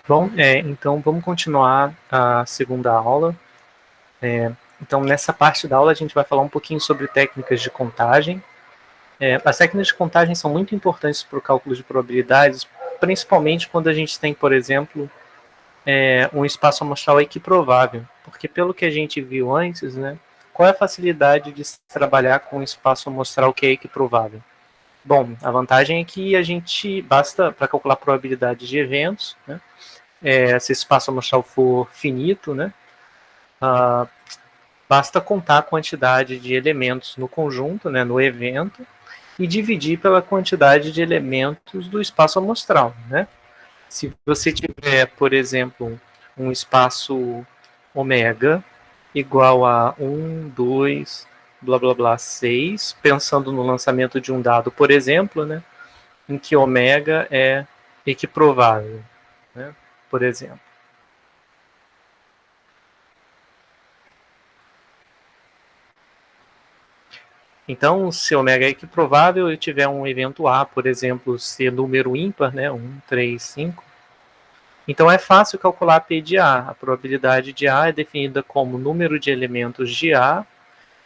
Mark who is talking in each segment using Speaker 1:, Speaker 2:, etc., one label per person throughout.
Speaker 1: Bom, então vamos continuar a segunda aula. Então, nessa parte da aula, a gente vai falar um pouquinho sobre técnicas de contagem. As técnicas de contagem são muito importantes para o cálculo de probabilidades, principalmente quando a gente tem, por exemplo, um espaço amostral equiprovável. Porque, pelo que a gente viu antes, né, qual é a facilidade de se trabalhar com um espaço amostral que é equiprovável? Bom, a vantagem é que a gente basta, para calcular a probabilidade de eventos, né, se esse espaço amostral for finito, né, basta contar a quantidade de elementos no conjunto, né, no evento, e dividir pela quantidade de elementos do espaço amostral. Né? Se você tiver, por exemplo, um espaço ômega igual a 1, 2, blá blá blá, 6, pensando no lançamento de um dado, por exemplo, né, em que ômega é equiprovável, né, por exemplo. Então, se ômega é equiprovável, eu tiver um evento A, por exemplo, ser número ímpar, né, 1, 3, 5, então é fácil calcular a P de A. A probabilidade de A é definida como número de elementos de A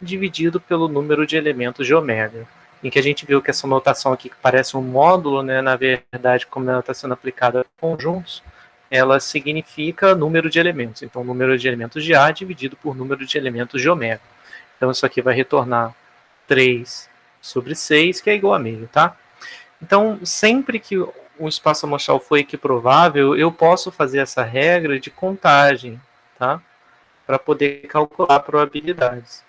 Speaker 1: dividido pelo número de elementos de ômega. Em que a gente viu que essa notação aqui, que parece um módulo, né, na verdade, como ela está sendo aplicada a conjuntos, ela significa número de elementos. Então, número de elementos de A dividido por número de elementos de ômega. Então, isso aqui vai retornar 3 sobre 6, que é igual a meio, tá? Então, sempre que o espaço amostral for equiprovável, eu posso fazer essa regra de contagem, tá? Para poder calcular probabilidades.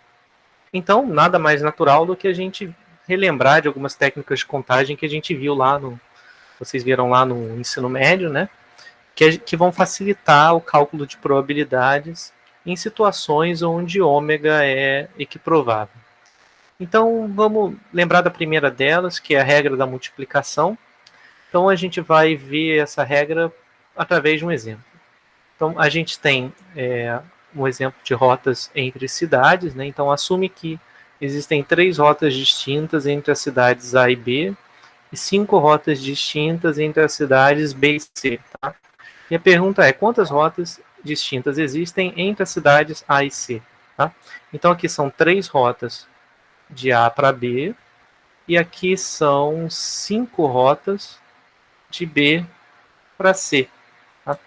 Speaker 1: Então, nada mais natural do que a gente relembrar de algumas técnicas de contagem que a gente viu lá no... Vocês viram lá no ensino médio, né? Que vão facilitar o cálculo de probabilidades em situações onde ômega é equiprovável. Então, vamos lembrar da primeira delas, que é a regra da multiplicação. Então, a gente vai ver essa regra através de um exemplo. Então, a gente tem um exemplo de rotas entre cidades, né? Então, assume que existem 3 rotas distintas entre as cidades A e B e 5 rotas distintas entre as cidades B e C. Tá? E a pergunta é, quantas rotas distintas existem entre as cidades A e C? Tá? Então, aqui são 3 rotas de A para B e aqui são 5 rotas de B para C. Tá?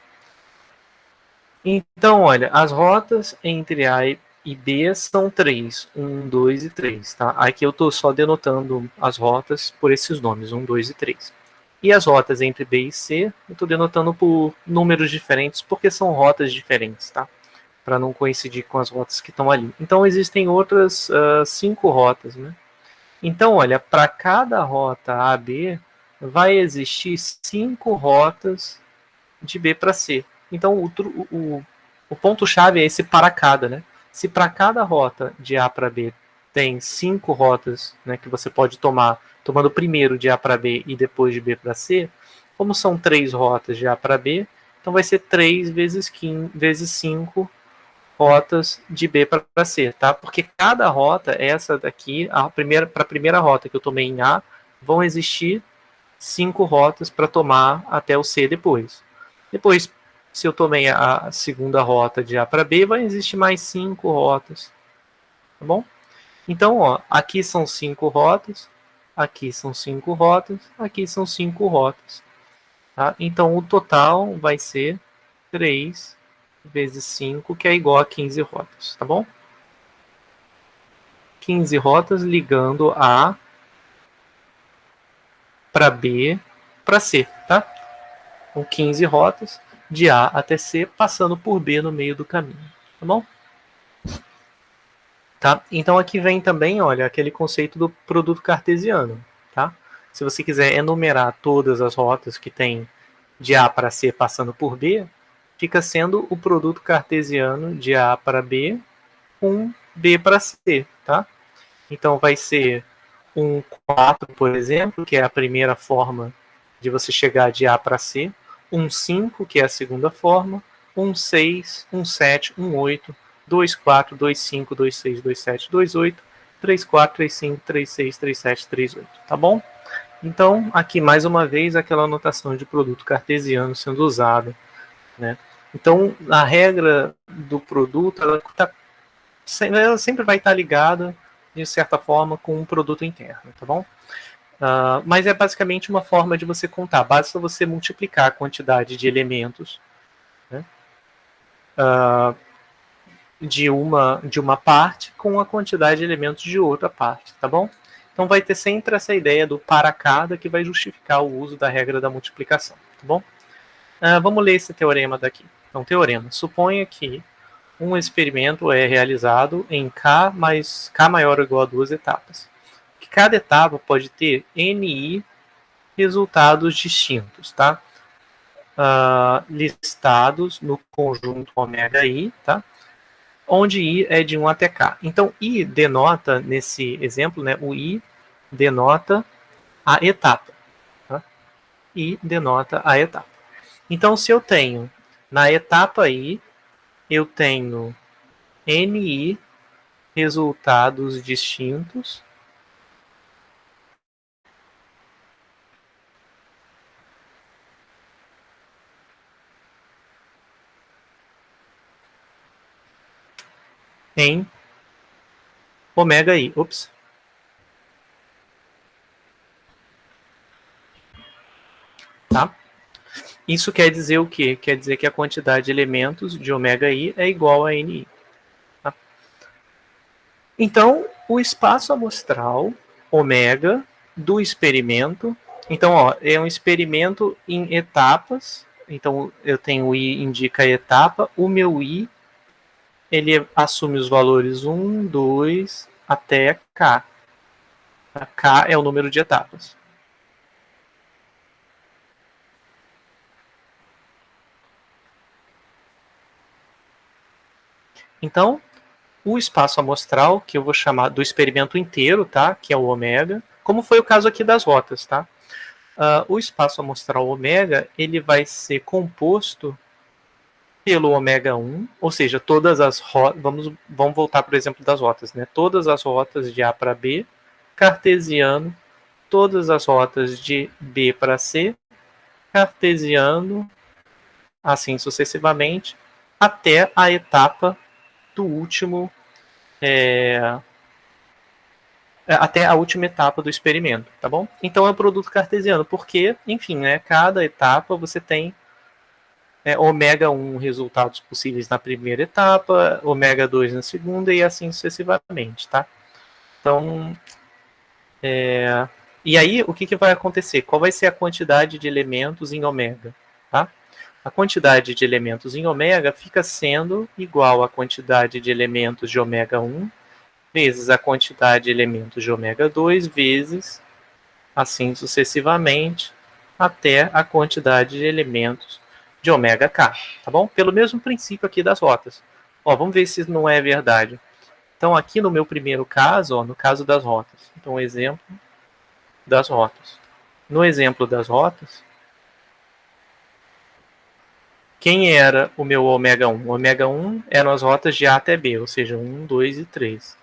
Speaker 1: Então, olha, as rotas entre A e B são 3, 1, 2 e 3. Tá? Aqui eu estou só denotando as rotas por esses nomes, 1, 2 e 3. E as rotas entre B e C, eu estou denotando por números diferentes, porque são rotas diferentes, tá? Para não coincidir com as rotas que estão ali. Então, existem outras 5 rotas, né? Então, olha, para cada rota AB, vai existir 5 rotas de B para C. Então, o ponto-chave é esse para cada, né? Se para cada rota de A para B tem 5 rotas, né, que você pode tomar, tomando primeiro de A para B e depois de B para C, como são 3 rotas de A para B, então vai ser 3 vezes 5 rotas de B para C, tá? Porque cada rota, essa daqui, para a primeira rota que eu tomei em A, vão existir 5 rotas para tomar até o C depois. Depois, se eu tomei a segunda rota de A para B, vai existir mais 5 rotas, tá bom? Então, ó, aqui são 5 rotas, aqui são 5 rotas, aqui são 5 rotas. Tá? Então, o total vai ser 3 vezes 5, que é igual a 15 rotas, tá bom? 15 rotas ligando A para B para C, tá? Com 15 rotas de A até C, passando por B no meio do caminho, tá bom? Tá? Então aqui vem também, olha, aquele conceito do produto cartesiano, tá? Se você quiser enumerar todas as rotas que tem de A para C passando por B, fica sendo o produto cartesiano de A para B com B para C, tá? Então vai ser um 4, por exemplo, que é a primeira forma de você chegar de A para C, um 5, que é a segunda forma, um 6, um 7, um 8, 2, 4, 2, 5, 2, 6, 2, 7, 2, 8, 3, 4, 3, 5, 3, 6, 3, 7, 3, 8, tá bom? Então, aqui mais uma vez aquela anotação de produto cartesiano sendo usada né? Então, a regra do produto, ela sempre vai estar ligada, de certa forma, com um produto interno, tá bom? Mas é basicamente uma forma de você contar. Basta você multiplicar a quantidade de elementos, né, de uma parte com a quantidade de elementos de outra parte, tá bom? Então vai ter sempre essa ideia do para cada que vai justificar o uso da regra da multiplicação, tá bom? Vamos ler esse teorema daqui. Então, teorema. Suponha que um experimento é realizado em K maior ou igual a 2 etapas. Que cada etapa pode ter NI resultados distintos, tá? Listados no conjunto ômega I, tá? Onde I é de 1 até K. Então, I denota, nesse exemplo, né, o I denota a etapa. Tá? I denota a etapa. Então, se eu tenho, na etapa I, eu tenho NI resultados distintos em ômega I. Ups. Tá? Isso quer dizer o quê? Quer dizer que a quantidade de elementos de ômega I é igual a NI. Tá? Então, o espaço amostral ômega do experimento. Então, ó, é um experimento em etapas. Então, eu tenho o I indica a etapa. O meu I, ele assume os valores 1, 2, até K. K é o número de etapas. Então, o espaço amostral, que eu vou chamar do experimento inteiro, tá? Que é o ômega, como foi o caso aqui das rotas, tá? O espaço amostral ômega, ele vai ser composto pelo ômega 1, ou seja, todas as rotas, vamos voltar para o exemplo das rotas, né? Todas as rotas de A para B, cartesiano, todas as rotas de B para C, cartesiano, assim sucessivamente, até a etapa do último, até a última etapa do experimento, tá bom? Então é um produto cartesiano, porque, enfim, né, cada etapa você tem ômega 1 resultados possíveis na primeira etapa, ômega 2 na segunda e assim sucessivamente, tá? Então, e aí o que vai acontecer? Qual vai ser a quantidade de elementos em ômega, tá? A quantidade de elementos em ômega fica sendo igual à quantidade de elementos de ômega 1 vezes a quantidade de elementos de ômega 2 vezes, assim sucessivamente, até a quantidade de elementos de ômega K, tá bom? Pelo mesmo princípio aqui das rotas. Ó, vamos ver se não é verdade. Então, aqui no meu primeiro caso, ó, no caso das rotas. Então, exemplo das rotas. No exemplo das rotas, quem era o meu ômega 1? O ômega 1 eram as rotas de A até B, ou seja, 1, 2 e 3.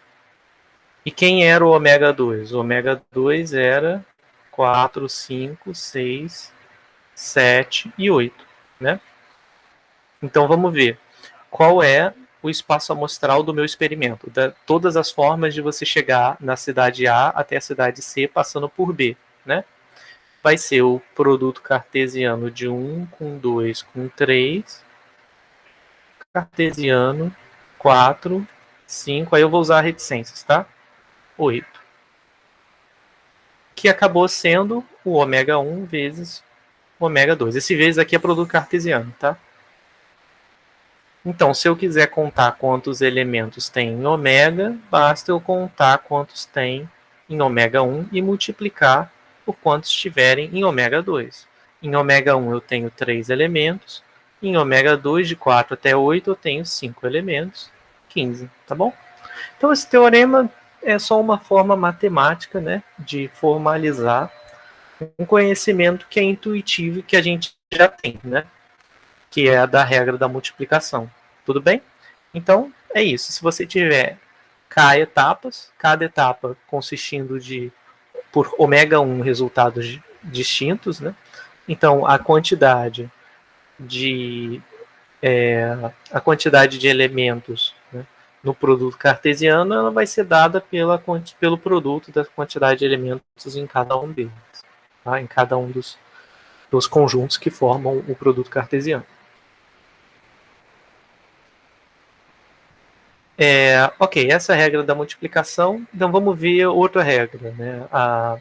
Speaker 1: E quem era o ômega 2? O ômega 2 era 4, 5, 6, 7 e 8, né? Então vamos ver qual é o espaço amostral do meu experimento. Todas as formas de você chegar na cidade A até a cidade C passando por B, né? Vai ser o produto cartesiano de 1 com 2 com 3, cartesiano 4, 5, aí eu vou usar reticências, tá? 8. Que acabou sendo o ômega 1 vezes o ômega 2. Esse vezes aqui é produto cartesiano, tá? Então, se eu quiser contar quantos elementos tem em ômega, basta eu contar quantos tem em ômega 1 e multiplicar por quantos tiverem em ômega 2. Em ômega 1 eu tenho 3 elementos, em ômega 2 de 4 até 8 eu tenho 5 elementos, 15, tá bom? Então esse teorema é só uma forma matemática, né, de formalizar um conhecimento que é intuitivo e que a gente já tem, né, que é a da regra da multiplicação. Tudo bem? Então, é isso. Se você tiver K etapas, cada etapa consistindo por ômega 1 resultados distintos, né? Então, a quantidade de a quantidade de elementos, né, no produto cartesiano, ela vai ser dada pelo produto da quantidade de elementos em cada um deles, tá? Em cada um dos conjuntos que formam o produto cartesiano. Ok, essa é a regra da multiplicação. Então vamos ver outra regra, né? A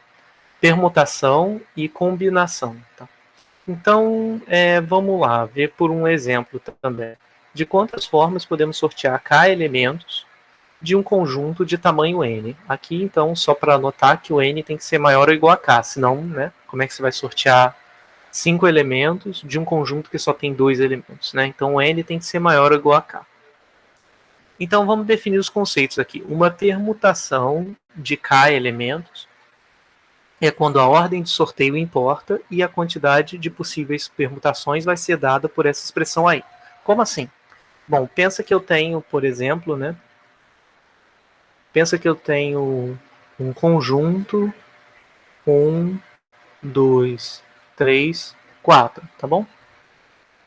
Speaker 1: permutação e combinação. Tá? Então vamos lá, ver por um exemplo também. De quantas formas podemos sortear K elementos de um conjunto de tamanho n? Aqui, então, só para anotar que o n tem que ser maior ou igual a K, senão, né, como é que você vai sortear 5 elementos de um conjunto que só tem 2 elementos? Né? Então, o n tem que ser maior ou igual a K. Então, vamos definir os conceitos aqui. Uma permutação de K elementos é quando a ordem de sorteio importa e a quantidade de possíveis permutações vai ser dada por essa expressão aí. Como assim? Bom, pensa que eu tenho, por exemplo, né? Pensa que eu tenho um conjunto 1, 2, 3, 4, tá bom?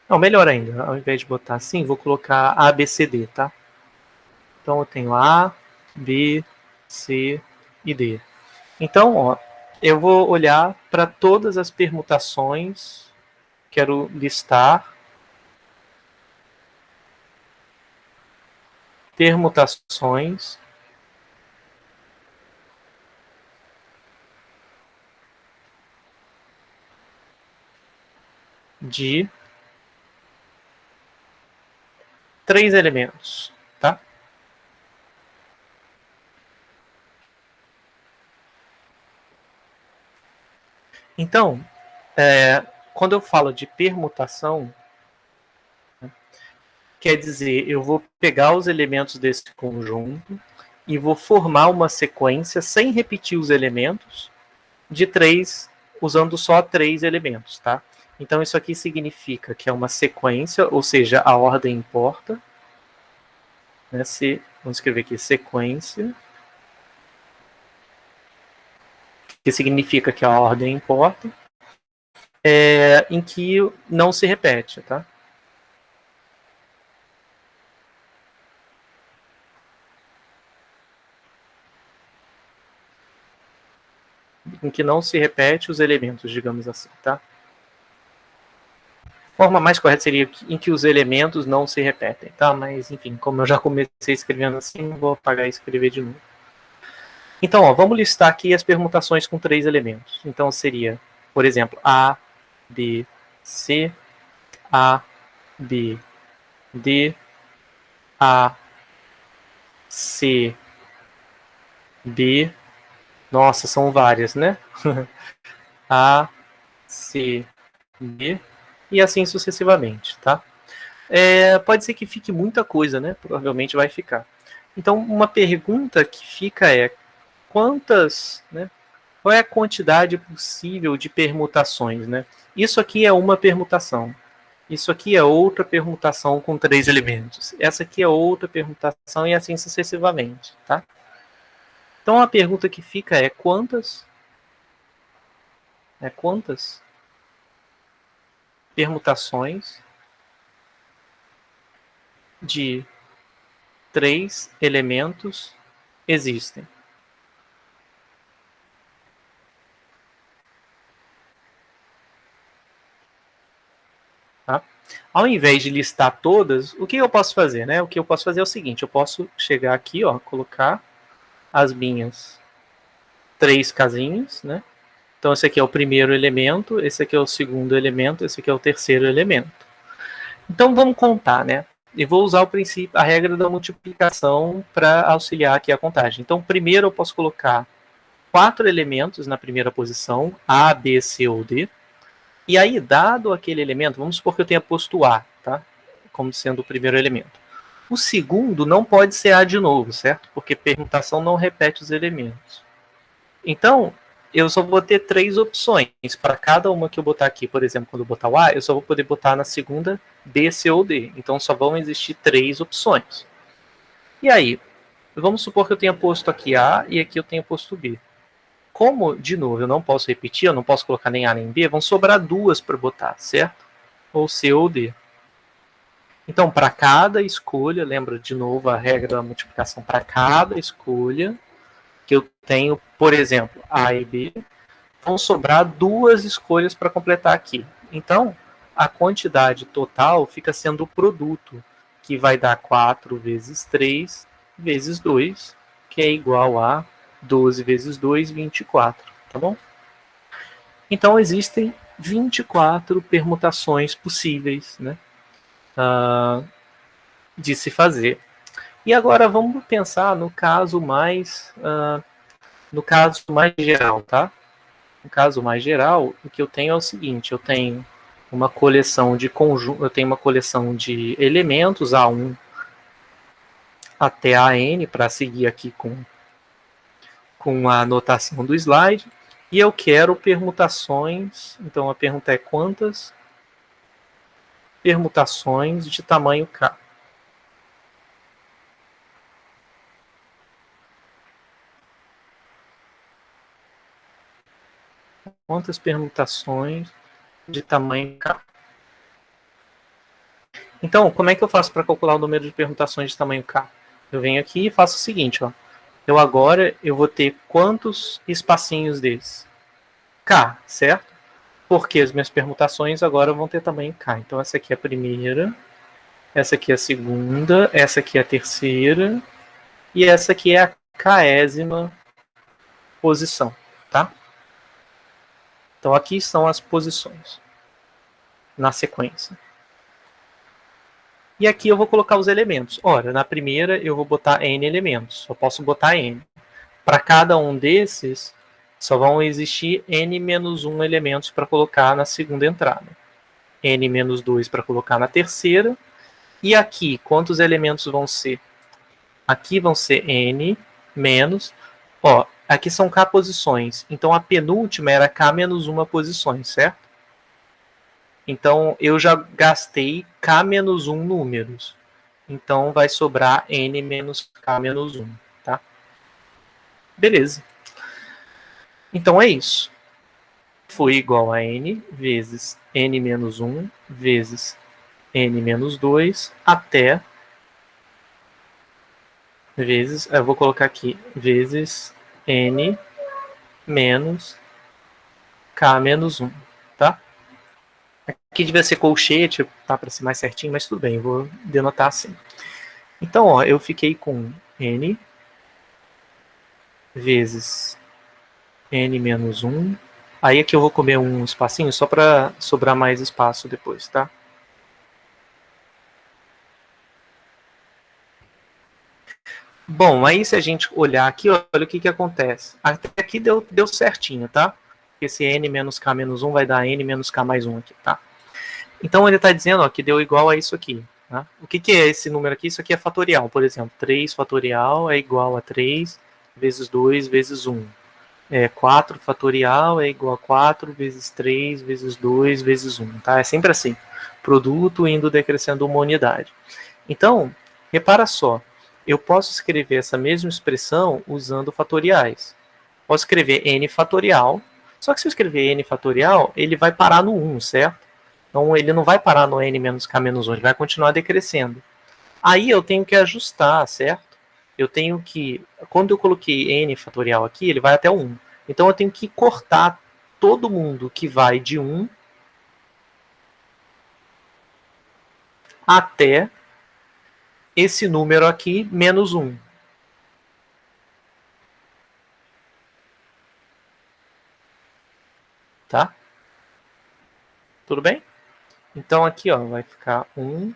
Speaker 1: Não, melhor ainda, ao invés de botar assim, vou colocar A, B, C, D, tá? Então eu tenho A, B, C e D. Então, ó, eu vou olhar para todas as permutações, quero listar permutações de 3 elementos, tá? Então, quando eu falo de permutação, quer dizer, eu vou pegar os elementos desse conjunto e vou formar uma sequência sem repetir os elementos de 3, usando só 3 elementos, tá? Então, isso aqui significa que é uma sequência, ou seja, a ordem importa. Né? Vamos escrever aqui, sequência, que significa que a ordem importa, em que não se repete, tá? Em que não se repete os elementos, digamos assim, tá? A forma mais correta seria em que os elementos não se repetem, tá? Mas, enfim, como eu já comecei escrevendo assim, vou apagar e escrever de novo. Então, ó, vamos listar aqui as permutações com 3 elementos. Então, seria, por exemplo, A, B, C, A, B, D, A, C, B. Nossa, são várias, né? A, C, B e assim sucessivamente, tá? Pode ser que fique muita coisa, né? Provavelmente vai ficar. Então, uma pergunta que fica é quantas, né? Qual é a quantidade possível de permutações, né? Isso aqui é uma permutação. Isso aqui é outra permutação com 3 elementos. Essa aqui é outra permutação e assim sucessivamente, tá? Então a pergunta que fica é quantas permutações de 3 elementos existem? Tá? Ao invés de listar todas, o que eu posso fazer? Né? O que eu posso fazer é o seguinte, eu posso chegar aqui, ó, colocar as minhas 3 casinhas, né? Então esse aqui é o primeiro elemento, esse aqui é o segundo elemento, esse aqui é o terceiro elemento. Então vamos contar, né? E vou usar a regra da multiplicação para auxiliar aqui a contagem. Então primeiro eu posso colocar 4 elementos na primeira posição, A, B, C ou D. E aí, dado aquele elemento, vamos supor que eu tenha posto A, tá? Como sendo o primeiro elemento. O segundo não pode ser A de novo, certo? Porque permutação não repete os elementos. Então, eu só vou ter 3 opções. Para cada uma que eu botar aqui, por exemplo, quando eu botar o A, eu só vou poder botar na segunda B, C ou D. Então, só vão existir 3 opções. E aí, vamos supor que eu tenha posto aqui A e aqui eu tenha posto B. Como, de novo, eu não posso repetir, eu não posso colocar nem A nem B, vão sobrar 2 para botar, certo? Ou C ou D. Então, para cada escolha, lembra de novo a regra da multiplicação, para cada escolha que eu tenho, por exemplo, A e B, vão sobrar 2 escolhas para completar aqui. Então, a quantidade total fica sendo o produto, que vai dar 4 vezes 3 vezes 2, que é igual a 12 vezes 2, 24, tá bom? Então, existem 24 permutações possíveis, né, de se fazer. E agora vamos pensar no caso mais geral, tá? No caso mais geral, o que eu tenho é o seguinte: eu tenho uma coleção de conjuntos, eu tenho uma coleção de elementos A1 até AN, para seguir aqui com a anotação do slide, e eu quero permutações. Então a pergunta é: quantas permutações de tamanho K? Quantas permutações de tamanho K? Então, como é que eu faço para calcular o número de permutações de tamanho K? Eu venho aqui e faço o seguinte, ó. Eu vou ter quantos espacinhos desses? K, certo? Porque as minhas permutações agora vão ter tamanho K. Então, essa aqui é a primeira, essa aqui é a segunda, essa aqui é a terceira, e essa aqui é a késima posição, tá? Então, aqui estão as posições na sequência. E aqui eu vou colocar os elementos. Ora, na primeira eu vou botar N elementos. Só posso botar N. Para cada um desses, só vão existir N-1 elementos para colocar na segunda entrada. N-2 para colocar na terceira. E aqui, quantos elementos vão ser? Aqui vão ser N menos... Ó, aqui são K posições. Então, a penúltima era K-1 posições, certo? Então, eu já gastei K-1 números. Então, vai sobrar N menos K-1, tá? Beleza. Então, é isso. Foi igual a N vezes N-1 vezes N-2 até vezes... Eu vou colocar aqui, vezes N menos K-1, tá? Aqui devia ser colchete, tá, para ser mais certinho, mas tudo bem, eu vou denotar assim. Então, ó, eu fiquei com N vezes N-1. Aí aqui eu vou comer um espacinho só para sobrar mais espaço depois, tá? Bom, aí se a gente olhar aqui, olha o que acontece. Até aqui deu certinho, tá? Esse N menos K menos 1 vai dar N menos K mais 1 aqui, tá? Então ele está dizendo, ó, que deu igual a isso aqui. Tá? O que é esse número aqui? Isso aqui é fatorial, por exemplo. 3 fatorial é igual a 3 vezes 2 vezes 1. 4 fatorial é igual a 4 vezes 3 vezes 2 vezes 1. Tá? É sempre assim. Produto indo decrescendo uma unidade. Então, repara só. Eu posso escrever essa mesma expressão usando fatoriais. Posso escrever n fatorial. Só que se eu escrever n fatorial, ele vai parar no 1, certo? Então, ele não vai parar no n menos k menos 1, ele vai continuar decrescendo. Aí eu tenho que ajustar, certo? Eu tenho que... Quando eu coloquei n fatorial aqui, ele vai até 1. Então, eu tenho que cortar todo mundo que vai de 1 até esse número aqui, menos 1. Tá? Tudo bem? Então, aqui, ó, vai ficar 1...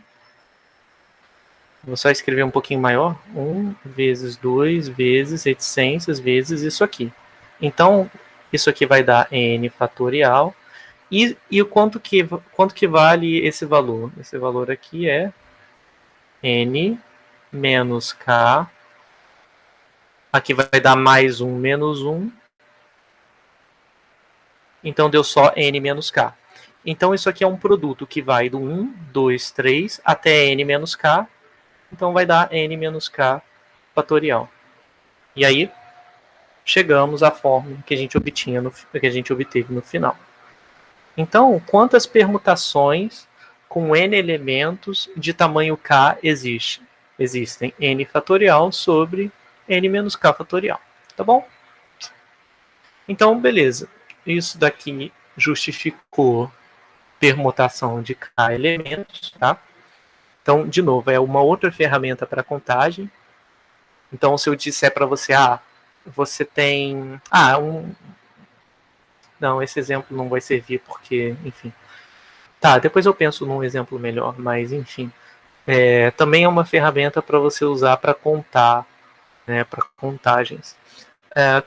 Speaker 1: Vou só escrever um pouquinho maior. 1 vezes 2 vezes reticências vezes isso aqui. Então, isso aqui vai dar n fatorial. E o quanto que vale esse valor? Esse valor aqui é n menos k. Aqui vai dar mais 1 menos 1. Então, deu só n menos k. Então, isso aqui é um produto que vai do 1, 2, 3 até n menos k. Então, vai dar n menos k fatorial. E aí, chegamos à fórmula que a gente obteve no final. Então, quantas permutações com n elementos de tamanho k existem n fatorial sobre n menos k fatorial, tá bom? Então, beleza. Isso daqui justificou permutação de k elementos, tá? Então, de novo, é uma outra ferramenta para contagem. Então, se eu disser para você, você tem... Não, esse exemplo não vai servir porque, enfim... Tá, depois eu penso num exemplo melhor, mas, enfim. Também é uma ferramenta para você usar para contar, né, para contagens.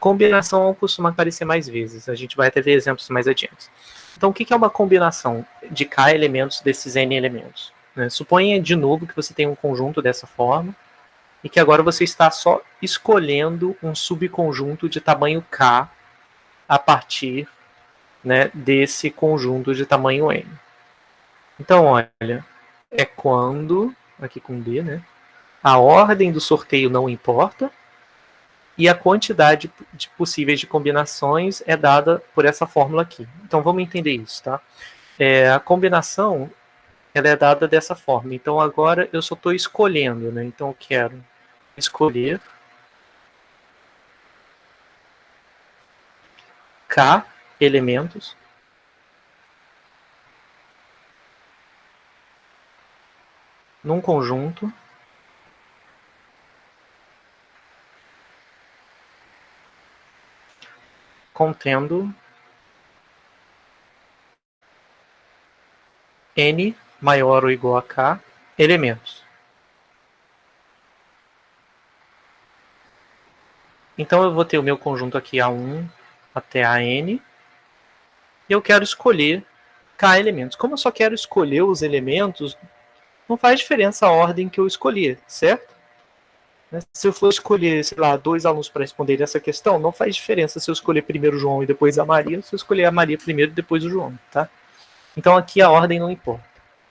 Speaker 1: Combinação costuma aparecer mais vezes. A gente vai até ver exemplos mais adiante. Então, o que é uma combinação de k elementos desses n elementos? Suponha, de novo, que você tem um conjunto dessa forma e que agora você está só escolhendo um subconjunto de tamanho k a partir, né, desse conjunto de tamanho n. Então, olha, é quando, aqui com D, né, a ordem do sorteio não importa e a quantidade de possíveis de combinações é dada por essa fórmula aqui. Então, vamos entender isso, tá? A combinação, ela é dada dessa forma. Então, agora eu só estou escolhendo, né? Então, eu quero escolher k elementos num conjunto contendo n maior ou igual a k elementos. Então, eu vou ter o meu conjunto aqui A1 até AN e eu quero escolher k elementos. Como eu só quero escolher os elementos, não faz diferença a ordem que eu escolher, certo? Se eu for escolher, sei lá, 2 alunos para responder essa questão, não faz diferença se eu escolher primeiro o João e depois a Maria, se eu escolher a Maria primeiro e depois o João, tá? Então aqui a ordem não importa.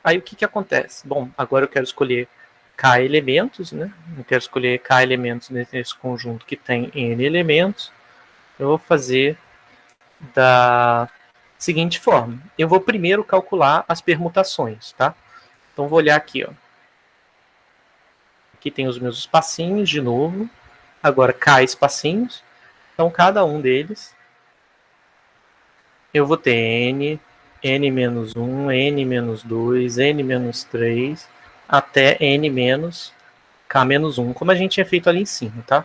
Speaker 1: Aí o que acontece? Bom, agora eu quero escolher k elementos, né? Eu quero escolher k elementos nesse conjunto que tem n elementos. Eu vou fazer da seguinte forma. Eu vou primeiro calcular as permutações, tá? Então vou olhar aqui, ó. Aqui tem os meus espacinhos de novo. Agora k espacinhos. Então cada um deles eu vou ter n, n-1, n-2, n-3, até n-k-1, como a gente tinha feito ali em cima, tá?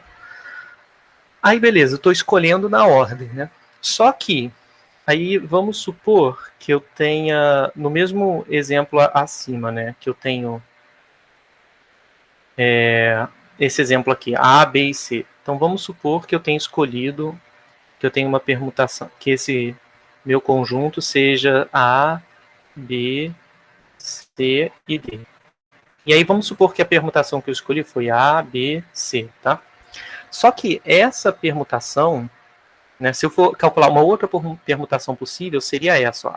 Speaker 1: Aí, beleza, eu estou escolhendo na ordem, né? Só que, aí vamos supor que eu tenha, no mesmo exemplo acima, né? Que eu tenho esse exemplo aqui, A, B e C. Então, vamos supor que eu tenha escolhido, que eu tenho uma permutação, que esse meu conjunto seja A, B, C e D. E aí vamos supor que a permutação que eu escolhi foi A, B, C, tá? Só que essa permutação, né, se eu for calcular uma outra permutação possível, seria essa, ó,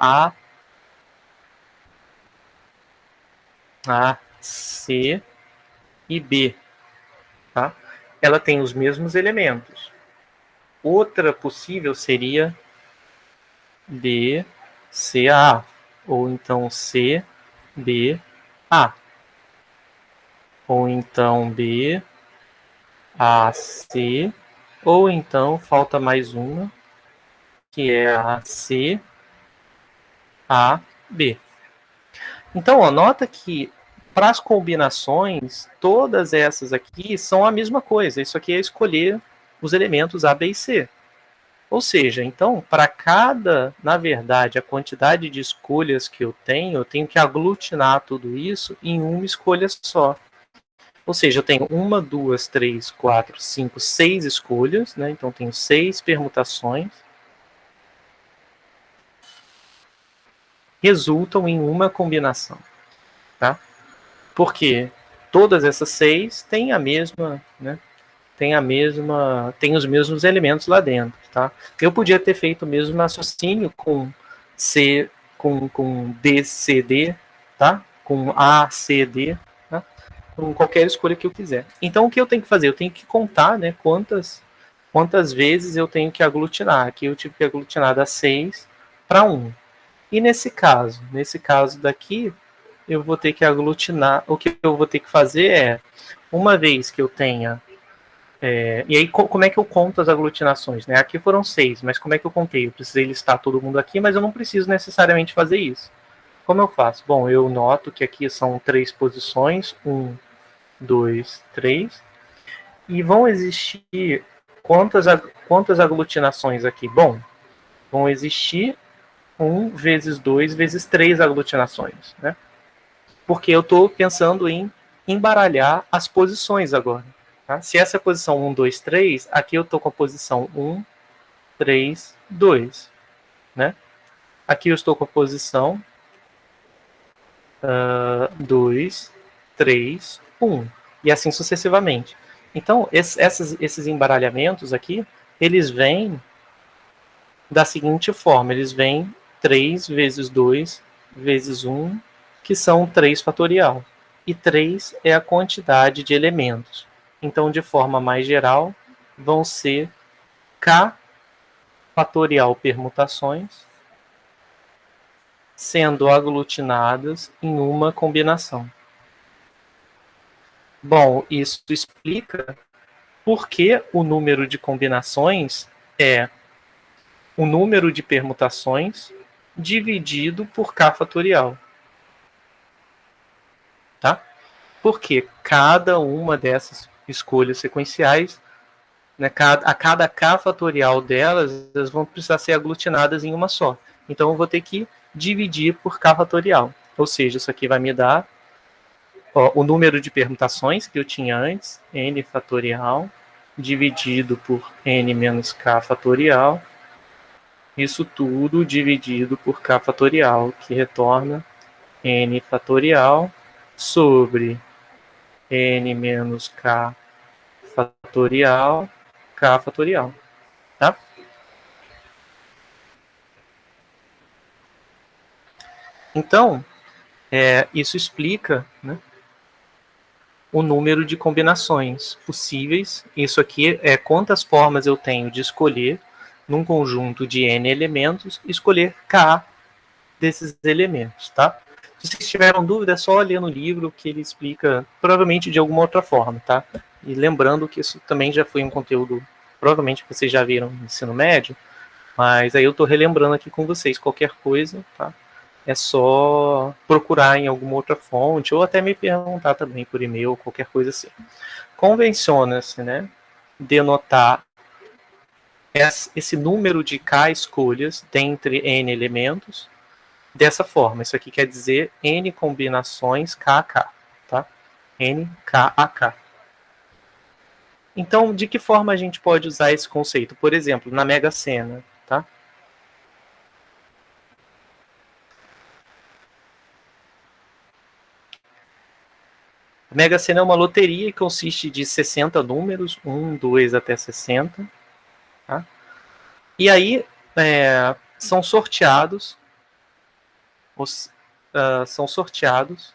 Speaker 1: A, C e B, tá? Ela tem os mesmos elementos. Outra possível seria B, C, A, ou então C, B, A, ou então B, A, C, ou então falta mais uma, que é a C, A, B. Então, ó, nota que para as combinações, todas essas aqui são a mesma coisa. Isso aqui é escolher os elementos A, B e C. Ou seja, então, para cada, na verdade, a quantidade de escolhas que eu tenho que aglutinar tudo isso em uma escolha só. Ou seja, eu tenho 1, 2, 3, 4, 5, 6 escolhas, né? Então, tenho 6 permutações. Resultam em uma combinação, tá? Porque todas essas 6 têm a mesma, né? Tem os mesmos elementos lá dentro, tá? Eu podia ter feito o mesmo raciocínio com C, com D, C, D, tá? Com A, C, D, tá? Com qualquer escolha que eu quiser. Então, o que eu tenho que fazer? Eu tenho que contar, né? Quantas vezes eu tenho que aglutinar. Aqui eu tive que aglutinar das 6 para 1. E nesse caso daqui, eu vou ter que aglutinar. O que eu vou ter que fazer é, uma vez que eu tenha... e aí, como é que eu conto as aglutinações? Né? Aqui foram 6, mas como é que eu contei? Eu precisei listar todo mundo aqui, mas eu não preciso necessariamente fazer isso. Como eu faço? Bom, eu noto que aqui são 3 posições, 1, 2, 3, e vão existir quantas aglutinações aqui? Bom, vão existir 1 vezes 2 vezes 3 aglutinações, né? Porque eu estou pensando em embaralhar as posições agora. Tá? Se essa é a posição 1, 2, 3, aqui eu estou com a posição 1, 3, 2. Né? Aqui eu estou com a posição 2, 3, 1. E assim sucessivamente. Então, esses embaralhamentos aqui, eles vêm da seguinte forma. Eles vêm 3 vezes 2 vezes 1, que são 3 fatorial. E 3 é a quantidade de elementos. Então, de forma mais geral, vão ser K fatorial permutações sendo aglutinadas em uma combinação. Bom, isso explica por que o número de combinações é o número de permutações dividido por K fatorial. Tá? Porque cada uma dessas escolhas sequenciais, né, a cada K fatorial delas, elas vão precisar ser aglutinadas em uma só. Então eu vou ter que dividir por K fatorial. Ou seja, isso aqui vai me dar o número de permutações que eu tinha antes, N fatorial, dividido por N menos K fatorial. Isso tudo dividido por K fatorial, que retorna N fatorial sobre N menos K fatorial, K fatorial. Tá? Então, isso explica, né, o número de combinações possíveis. Isso aqui é quantas formas eu tenho de escolher, num conjunto de N elementos, escolher K desses elementos. Tá? Se vocês tiveram dúvida, é só ler no livro que ele explica, provavelmente de alguma outra forma. Tá? E lembrando que isso também já foi um conteúdo, provavelmente vocês já viram no ensino médio, mas aí eu estou relembrando aqui com vocês. Qualquer coisa, tá? É só procurar em alguma outra fonte, ou até me perguntar também por e-mail, qualquer coisa assim. Convenciona-se, né, denotar esse número de K escolhas dentre N elementos dessa forma. Isso aqui quer dizer N combinações KK, tá? N, K, AK. Então, de que forma a gente pode usar esse conceito? Por exemplo, na Mega Sena, tá? A Mega Sena é uma loteria que consiste de 60 números, 1, 2 até 60. Tá? E aí são sorteados, são sorteados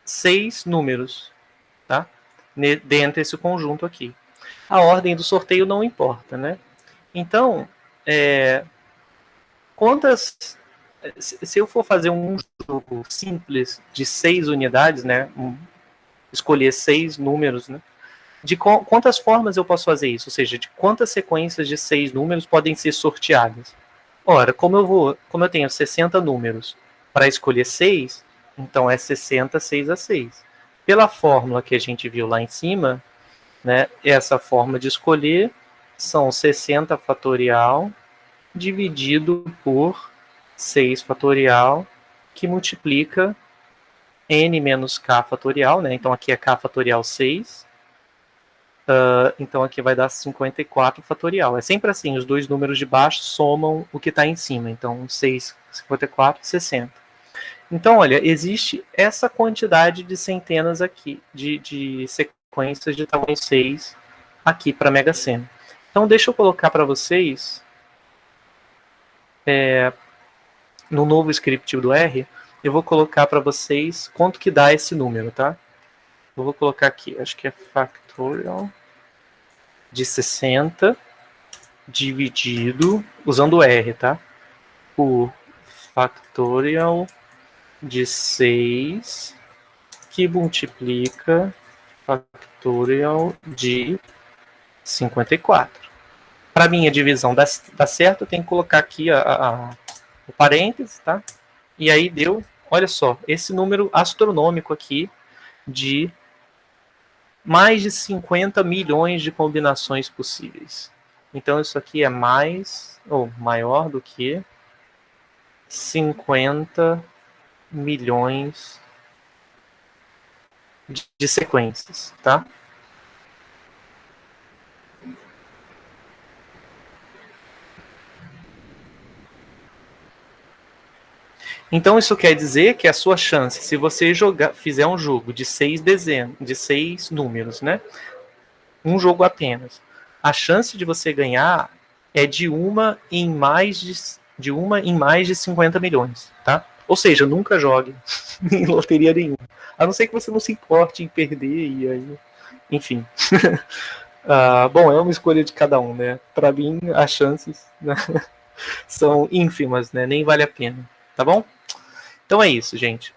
Speaker 1: seis números, tá? Dentro desse conjunto aqui. A ordem do sorteio não importa, né? Então, se eu for fazer um jogo simples de 6 unidades, né? Escolher 6 números, né? De quantas formas eu posso fazer isso? Ou seja, de quantas sequências de 6 números podem ser sorteadas? Ora, como eu tenho 60 números para escolher 6, então é 60, 6 a 6. Pela fórmula que a gente viu lá em cima, né, essa forma de escolher são 60 fatorial dividido por 6 fatorial, que multiplica n menos k fatorial, né? Então aqui é k fatorial 6. Então aqui vai dar 54 fatorial. É sempre assim, os dois números de baixo somam o que está em cima. Então 6, 54, 60. Então, olha, existe essa quantidade de centenas aqui, de sequências de tamanho 6 aqui para a Mega Sena. Então deixa eu colocar para vocês, no novo script do R, eu vou colocar para vocês quanto que dá esse número, tá? Eu vou colocar aqui, acho que é factorial de 60 dividido, usando R, tá? Por factorial de 6 que multiplica factorial de 54. Para minha divisão dar certo, eu tenho que colocar aqui o parênteses, tá? E aí deu, olha só, esse número astronômico aqui de mais de 50 milhões de combinações possíveis. Então isso aqui é mais, ou maior do que 50 milhões de sequências, tá? Então isso quer dizer que a sua chance, se você fizer um jogo de 6 dezenas, de 6 números, né? Um jogo apenas, a chance de você ganhar é de uma em mais de 50 milhões, tá? Ou seja, nunca jogue em loteria nenhuma. A não ser que você não se importe em perder e aí, enfim. Bom, é uma escolha de cada um, né? Para mim, as chances, né, são ínfimas, né? Nem vale a pena, tá bom? Então é isso, gente.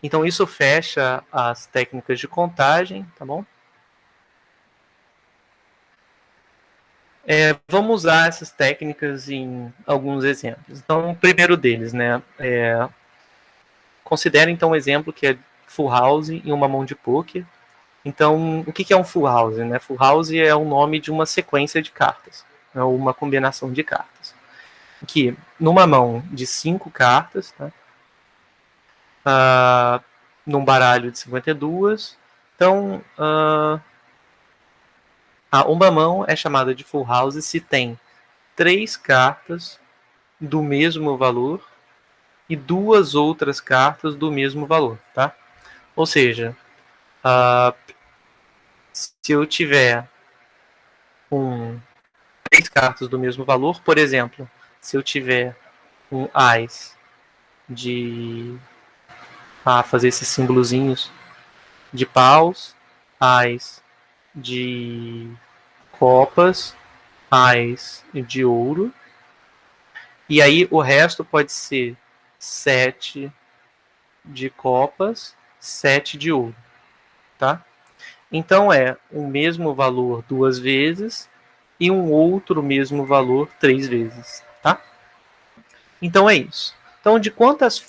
Speaker 1: Então isso fecha as técnicas de contagem, tá bom? Vamos usar essas técnicas em alguns exemplos. Então, o primeiro deles, né? Considere então um exemplo que é full house em uma mão de poker. Então, o que é um full house? Né? Full house é o nome de uma sequência de cartas, né? Uma combinação de cartas. Que numa mão de 5 cartas, tá? Num baralho de 52. Então, uma mão é chamada de full house se tem 3 cartas do mesmo valor e 2 outras cartas do mesmo valor, tá? Ou seja, se eu tiver 3 cartas do mesmo valor, por exemplo, se eu tiver um ás de fazer esses símbolozinhos de paus, ás de copas, ás de ouro, e aí o resto pode ser 7 de copas, 7 de ouro, tá? Então é o mesmo valor 2 vezes e um outro mesmo valor 3 vezes, tá? Então é isso. Então, de quantos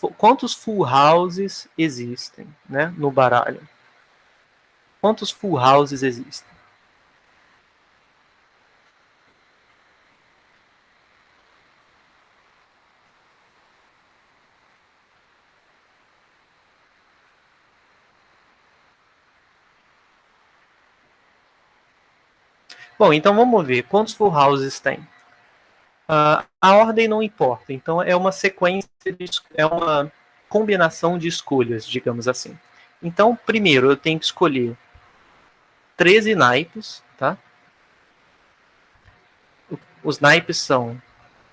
Speaker 1: full houses existem, né, no baralho? Quantos full houses existem? Bom, então vamos ver quantos full houses tem. A ordem não importa, então é uma sequência, é uma combinação de escolhas, digamos assim. Então, primeiro eu tenho que escolher 13 naipes, tá? Os naipes são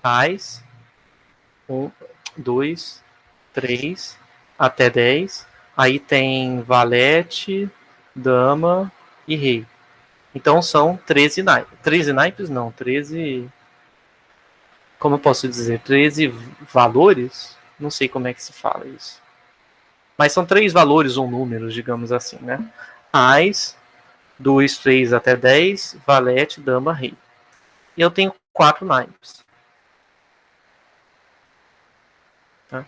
Speaker 1: ás, 1, 2, 3, até 10. Aí tem valete, dama e rei. Então são 13 naipes. 13 naipes não, 13... Como eu posso dizer? 13 valores? Não sei como é que se fala isso. Mas são 3 valores ou números, digamos assim, né? Ás, 2, 3 até 10, valete, dama, rei. E eu tenho 4 naipes. Tá?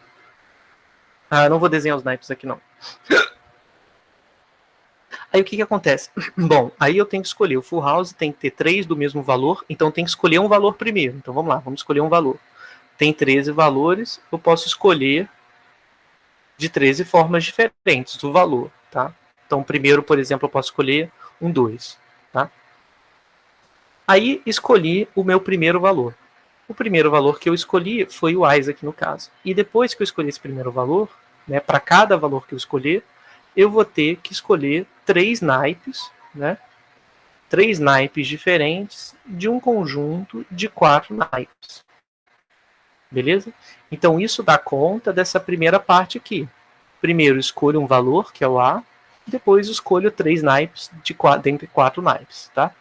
Speaker 1: Não vou desenhar os naipes aqui, não. Aí o que acontece? Bom, aí eu tenho que escolher. O full house tem que ter 3 do mesmo valor, então tem que escolher um valor primeiro. Então vamos lá, vamos escolher um valor. Tem 13 valores, eu posso escolher de 13 formas diferentes do valor, tá? Então primeiro, por exemplo, eu posso escolher um 2, tá? Aí escolhi o meu primeiro valor. O primeiro valor que eu escolhi foi o ás aqui no caso. E depois que eu escolhi esse primeiro valor, né, para cada valor que eu escolher, eu vou ter que escolher 3 naipes, né? 3 naipes diferentes de um conjunto de 4 naipes. Beleza? Então isso dá conta dessa primeira parte aqui. Primeiro escolho um valor, que é o A, depois escolho 3 naipes dentre 4 naipes, tá?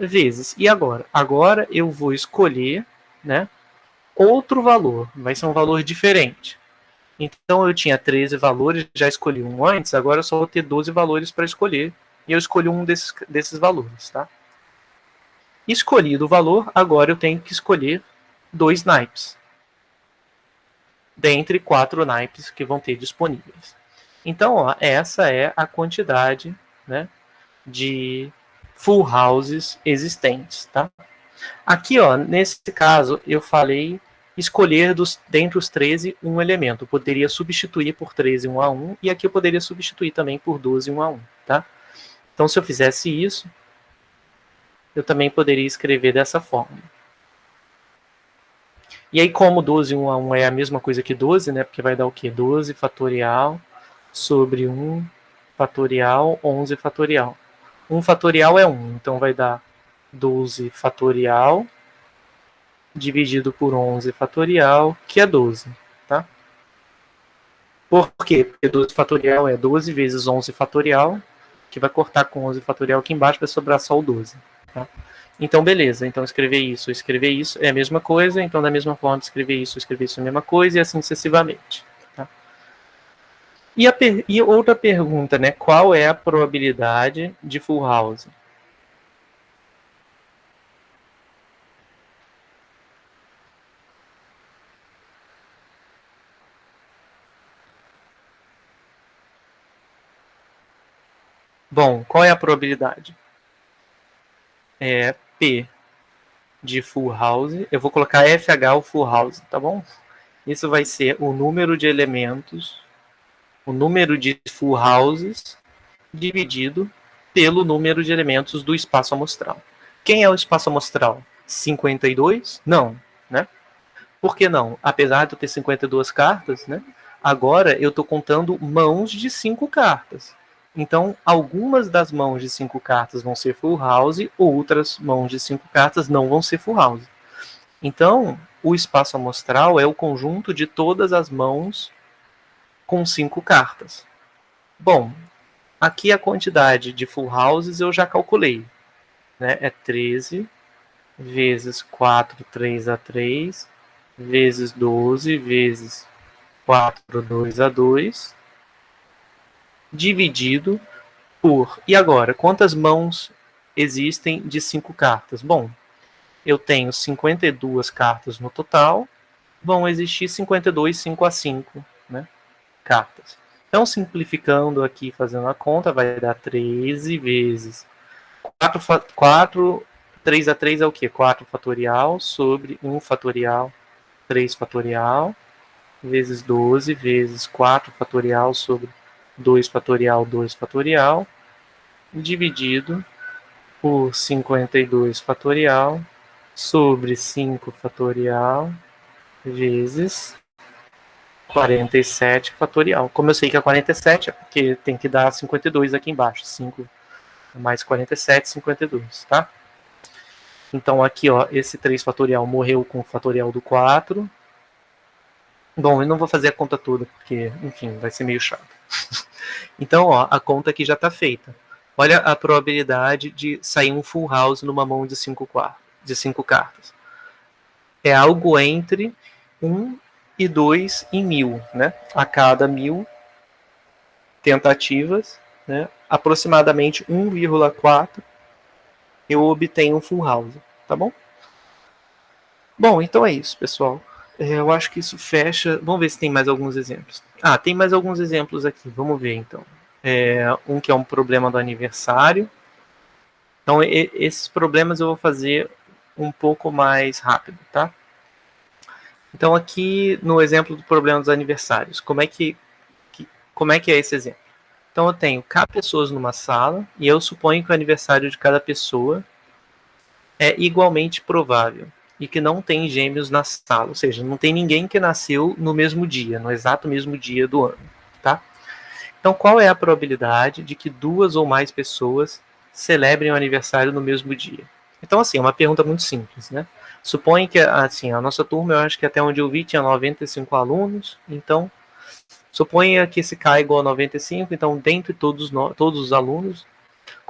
Speaker 1: vezes. E agora? Agora eu vou escolher, né, outro valor. Vai ser um valor diferente. Então eu tinha 13 valores, já escolhi um antes, agora eu só vou ter 12 valores para escolher. E eu escolhi um desses valores, tá? Escolhido o valor, agora eu tenho que escolher 2 naipes. Dentre 4 naipes que vão ter disponíveis. Então, ó, essa é a quantidade, né, de full houses existentes, tá? Aqui, ó, nesse caso, eu falei escolher dentre os 13 um elemento. Eu poderia substituir por 13 1 a 1, e aqui eu poderia substituir também por 12 1 a 1, tá? Então, se eu fizesse isso, eu também poderia escrever dessa forma. E aí, como 12 1 a 1 é a mesma coisa que 12, né? Porque vai dar o quê? 12 fatorial sobre 1 fatorial, 11 fatorial. 1 fatorial é 1, então vai dar 12 fatorial dividido por 11 fatorial, que é 12, tá? Por quê? Porque 12 fatorial é 12 vezes 11 fatorial, que vai cortar com 11 fatorial aqui embaixo, vai sobrar só o 12, tá? Então, beleza. Então, escrever isso é a mesma coisa. Então, da mesma forma, escrever isso é a mesma coisa, e assim sucessivamente. Tá? E outra pergunta, né? Qual é a probabilidade de full house? Bom, qual é a probabilidade? É P de full house. Eu vou colocar FH o full house, tá bom? Isso vai ser o número de elementos, o número de full houses dividido pelo número de elementos do espaço amostral. Quem é o espaço amostral? 52? Não, né? Por que não? Apesar de eu ter 52 cartas, né? Agora eu estou contando mãos de 5 cartas. Então, algumas das mãos de 5 cartas vão ser full house, outras mãos de 5 cartas não vão ser full house. Então, o espaço amostral é o conjunto de todas as mãos com 5 cartas. Bom, aqui a quantidade de full houses eu já calculei, né? É 13 vezes 4, 3 a 3, vezes 12, vezes 4, 2 a 2, dividido por... E agora, quantas mãos existem de 5 cartas? Bom, eu tenho 52 cartas no total, vão existir 52 5 a 5, né, cartas. Então, simplificando aqui, fazendo a conta, vai dar 13 vezes 4, 3 a 3 é o quê? 4 fatorial sobre 1 fatorial, 3 fatorial, vezes 12, vezes 4 fatorial sobre 2 fatorial, 2 fatorial, dividido por 52 fatorial sobre 5 fatorial, vezes 47 fatorial. Como eu sei que é 47, é porque tem que dar 52 aqui embaixo. 5 mais 47, 52, tá? Então aqui, ó, esse 3 fatorial morreu com o fatorial do 4. Bom, eu não vou fazer a conta toda, porque, enfim, vai ser meio chato. Então, ó, a conta aqui já está feita. Olha a probabilidade de sair um full house numa mão de 5 cartas. É algo entre 1 e 2 em 1000, né? A cada 1000 tentativas, né? Aproximadamente 1,4 eu obtenho um full house, tá bom? Bom, então é isso, pessoal. Eu acho que isso fecha. Vamos ver se tem mais alguns exemplos. Ah, tem mais alguns exemplos aqui. Vamos ver, então. Um que é um problema do aniversário. Então, esses problemas eu vou fazer um pouco mais rápido, tá? Então, aqui no exemplo do problema dos aniversários, como é que é esse exemplo? Então, eu tenho K pessoas numa sala e eu suponho que o aniversário de cada pessoa é igualmente provável e que não tem gêmeos na sala, ou seja, não tem ninguém que nasceu no mesmo dia, no exato mesmo dia do ano, tá? Então, qual é a probabilidade de que 2 ou mais pessoas celebrem o aniversário no mesmo dia? Então, assim, é uma pergunta muito simples, né? Supõe que, assim, a nossa turma, eu acho que até onde eu vi, tinha 95 alunos, então, suponha que esse K é igual a 95, então, dentre todos os alunos,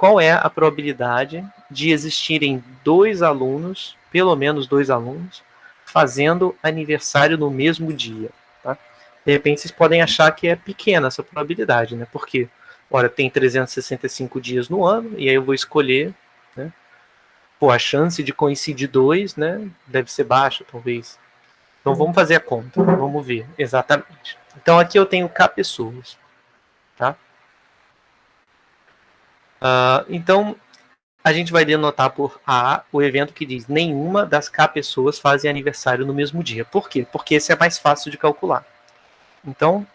Speaker 1: qual é a probabilidade de existirem dois alunos, pelo menos dois alunos, fazendo aniversário no mesmo dia, tá? De repente vocês podem achar que é pequena essa probabilidade, né? Porque, ora, tem 365 dias no ano, e aí eu vou escolher, né? Pô, a chance de coincidir dois, né? Deve ser baixa, talvez. Então vamos fazer a conta, vamos ver exatamente. Então aqui eu tenho K pessoas, tá? Então a gente vai denotar por A o evento que diz nenhuma das K pessoas fazem aniversário no mesmo dia. Por quê? Porque esse é mais fácil de calcular. Então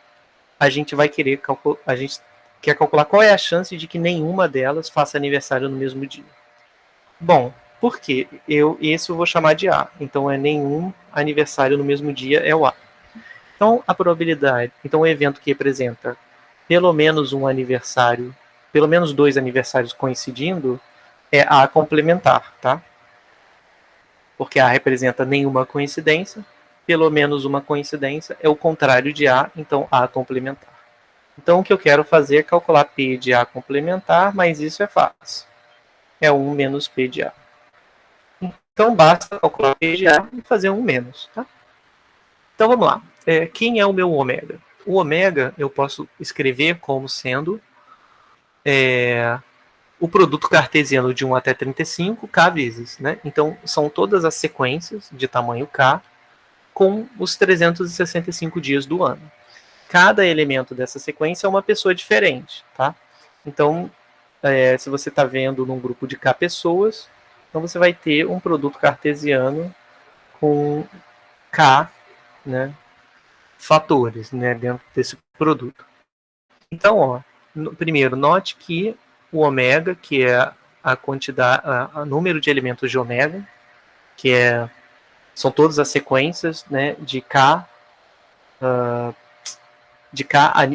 Speaker 1: a gente vai querer calcular, a gente quer calcular qual é a chance de que nenhuma delas faça aniversário no mesmo dia. Bom, por quê? Esse eu vou chamar de A. Então é nenhum aniversário no mesmo dia é o A. Então a probabilidade, então o evento que representa pelo menos um aniversário, pelo menos dois aniversários coincidindo, é A complementar, tá? Porque A representa nenhuma coincidência, pelo menos uma coincidência é o contrário de A, então A complementar. Então o que eu quero fazer é calcular P de A complementar, mas isso é fácil. É 1 menos P de A. Então basta calcular P de A e fazer 1 menos, tá? Então vamos lá. Quem é o meu ômega? O ômega eu posso escrever como sendo o produto cartesiano de 1 até 35, K vezes, né? Então são todas as sequências de tamanho K com os 365 dias do ano. Cada elemento dessa sequência é uma pessoa diferente, tá? Então, se você está vendo num grupo de K pessoas, então você vai ter um produto cartesiano com K, né, fatores, né, dentro desse produto. Então, ó, primeiro, note que o ômega, que é a quantidade, o número de elementos de ômega, que são todas as sequências, né, de K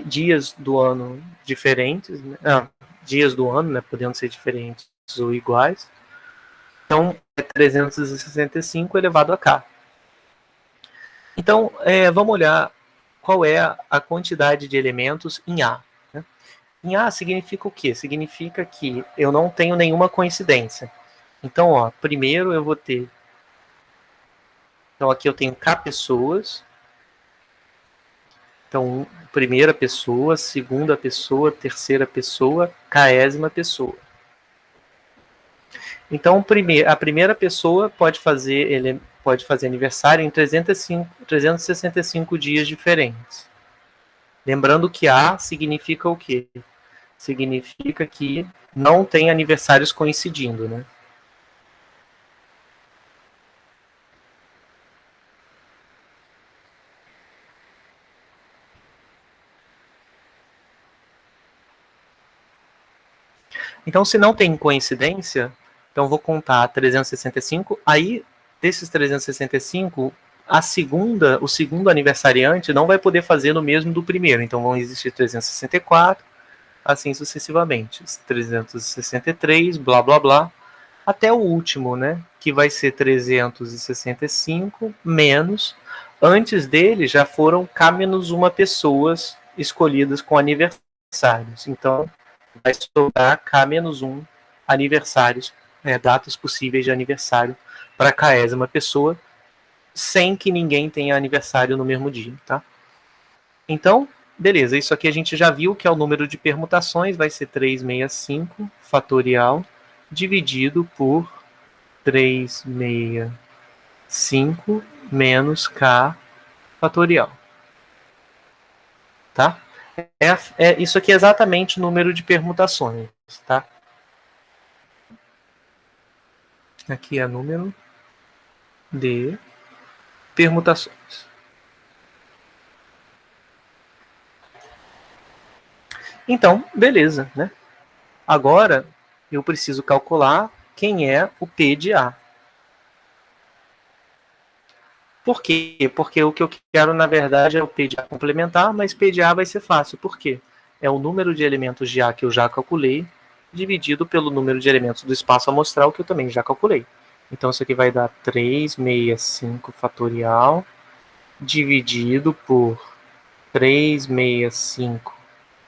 Speaker 1: dias do ano diferentes, né? Dias do ano, né, podendo ser diferentes ou iguais. Então, é 365 elevado a K. Então, vamos olhar qual é a quantidade de elementos em A. Né? Em A significa o quê? Significa que eu não tenho nenhuma coincidência. Então, ó, primeiro eu vou ter... Então, aqui eu tenho K pessoas. Então, primeira pessoa, segunda pessoa, terceira pessoa, késima pessoa. Então, a primeira pessoa pode fazer aniversário em 365 dias diferentes. Lembrando que A significa o quê? Significa que não tem aniversários coincidindo, né? Então, se não tem coincidência, então vou contar 365. Aí, desses 365, o segundo aniversariante não vai poder fazer no mesmo do primeiro. Então, vão existir 364, assim sucessivamente. 363, blá, blá, blá. Até o último, né? Que vai ser 365 menos. Antes dele, já foram K-1 pessoas escolhidas com aniversários. Então, vai sobrar K-1 aniversários, datas possíveis de aniversário para K-ésima pessoa, sem que ninguém tenha aniversário no mesmo dia, tá? Então, beleza, isso aqui a gente já viu que é o número de permutações, vai ser 365 fatorial dividido por 365 menos K fatorial. Tá? Isso aqui é exatamente o número de permutações, tá? Aqui é número de permutações. Então, beleza, né? Agora, eu preciso calcular quem é o P de A. Por quê? Porque o que eu quero, na verdade, é o P de A complementar, mas P de A vai ser fácil. Por quê? É o número de elementos de A que eu já calculei, dividido pelo número de elementos do espaço amostral, que eu também já calculei. Então, isso aqui vai dar 365 fatorial, dividido por 365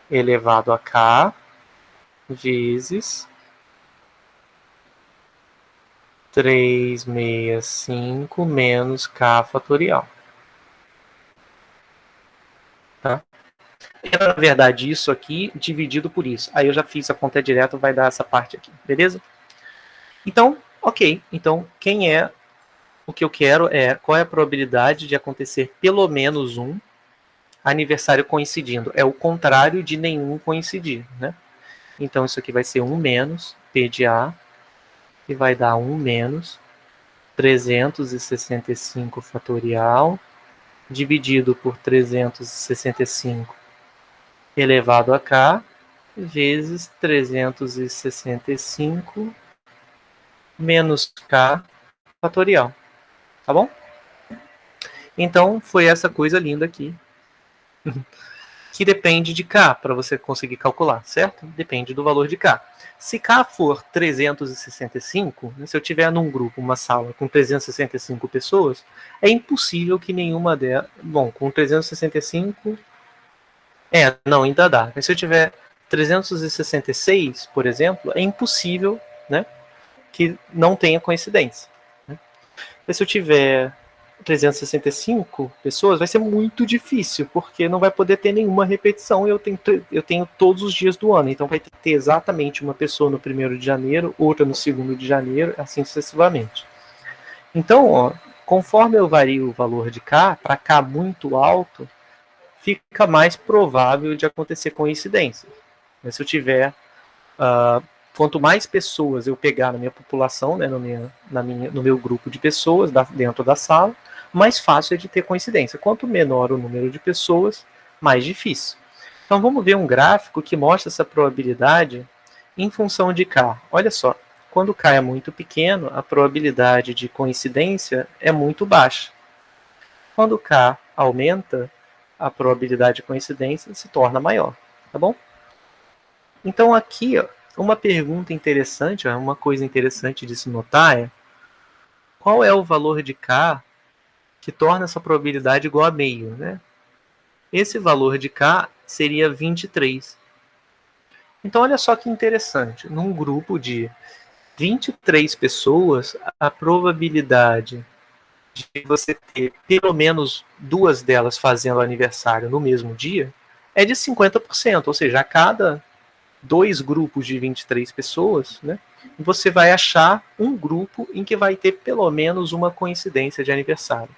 Speaker 1: elevado a K, vezes 365 menos K fatorial. Tá? Na verdade, isso aqui dividido por isso. Aí eu já fiz a conta direta, vai dar essa parte aqui, beleza? Então, ok. Então, o que eu quero é qual é a probabilidade de acontecer pelo menos um aniversário coincidindo. É o contrário de nenhum coincidir, né? Então, isso aqui vai ser 1 menos P de A, que vai dar 1 menos 365 fatorial, dividido por 365 elevado a K, vezes 365 menos K fatorial. Tá bom? Então, foi essa coisa linda aqui. Que depende de K, para você conseguir calcular, certo? Depende do valor de K. Se K for 365, se eu tiver num grupo, uma sala com 365 pessoas, é impossível que nenhuma delas... Bom, com 365... não, ainda dá. Mas se eu tiver 366, por exemplo, é impossível, né, que não tenha coincidência. Né? Mas se eu tiver 365 pessoas, vai ser muito difícil, porque não vai poder ter nenhuma repetição. Eu tenho todos os dias do ano, então vai ter exatamente uma pessoa no 1º de janeiro, outra no 2º de janeiro, assim sucessivamente. Então, ó, conforme eu vario o valor de K, para K muito alto, fica mais provável de acontecer coincidência. Mas se eu tiver... quanto mais pessoas eu pegar na minha população, né, no meu grupo de pessoas dentro da sala, mais fácil é de ter coincidência. Quanto menor o número de pessoas, mais difícil. Então vamos ver um gráfico que mostra essa probabilidade em função de K. Olha só, quando K é muito pequeno, a probabilidade de coincidência é muito baixa. Quando K aumenta, a probabilidade de coincidência se torna maior. Tá bom? Então aqui, ó, uma pergunta interessante, uma coisa interessante de se notar é qual é o valor de K que torna essa probabilidade igual a meio, né? Esse valor de K seria 23. Então olha só que interessante, num grupo de 23 pessoas, a probabilidade de você ter pelo menos 2 delas fazendo aniversário no mesmo dia é de 50%, ou seja, a cada 2 grupos de 23 pessoas, né, você vai achar um grupo em que vai ter pelo menos uma coincidência de aniversário.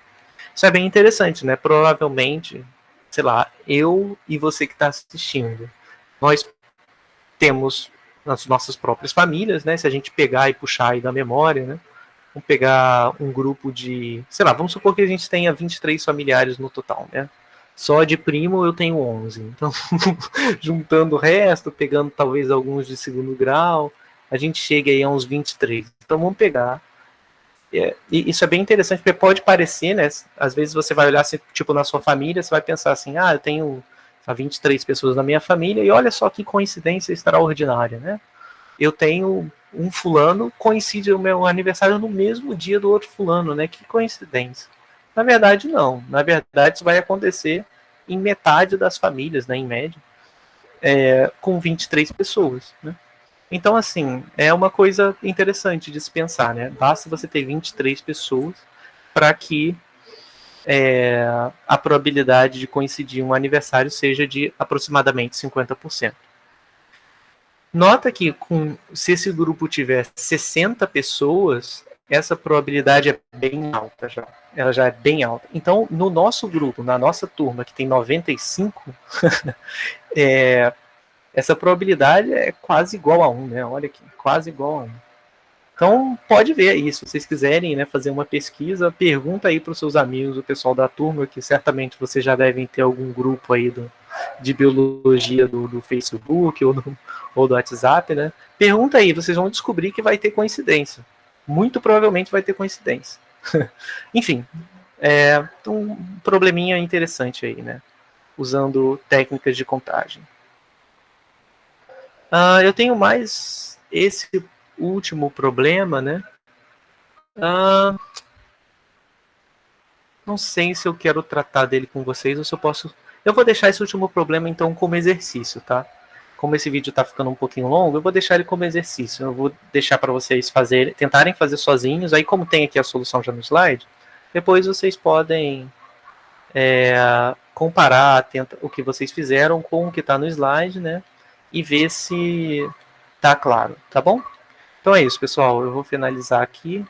Speaker 1: Isso é bem interessante, né? Provavelmente, sei lá, eu e você que está assistindo, nós temos as nossas próprias famílias, né? Se a gente pegar e puxar aí da memória, né? Vamos pegar um grupo de, sei lá, vamos supor que a gente tenha 23 familiares no total, né? Só de primo eu tenho 11. Então, juntando o resto, pegando talvez alguns de 2º grau, a gente chega aí a uns 23. Então, vamos pegar. E isso é bem interessante, porque pode parecer, né? Às vezes você vai olhar, assim, tipo, na sua família, você vai pensar assim, eu tenho 23 pessoas na minha família, e olha só que coincidência extraordinária, né? Eu tenho um fulano, coincide o meu aniversário no mesmo dia do outro fulano, né? Que coincidência. Na verdade, não. Na verdade, isso vai acontecer em metade das famílias, né, em média, com 23 pessoas, né? Então, assim, é uma coisa interessante de se pensar, né? Basta você ter 23 pessoas para que a probabilidade de coincidir um aniversário seja de aproximadamente 50%. Nota que se esse grupo tiver 60 pessoas, essa probabilidade é bem alta já. Ela já é bem alta. Então, no nosso grupo, na nossa turma, que tem 95, essa probabilidade é quase igual a 1, né? Olha aqui, quase igual a 1. Então, pode ver aí, se vocês quiserem, né, fazer uma pesquisa, pergunta aí para os seus amigos, o pessoal da turma, que certamente vocês já devem ter algum grupo aí de biologia do Facebook ou do WhatsApp, né? Pergunta aí, vocês vão descobrir que vai ter coincidência. Muito provavelmente vai ter coincidência. Enfim, um probleminha interessante aí, né? Usando técnicas de contagem. Eu tenho mais esse último problema, né? Não sei se eu quero tratar dele com vocês ou se eu posso... Eu vou deixar esse último problema, então, como exercício, tá? como esse vídeo está ficando um pouquinho longo, eu vou deixar ele como exercício. Eu vou deixar para vocês tentarem fazer sozinhos. Aí, como tem aqui a solução já no slide, depois vocês podem comparar o que vocês fizeram com o que está no slide, né? E ver se está claro, tá bom? Então é isso, pessoal. Eu vou finalizar aqui.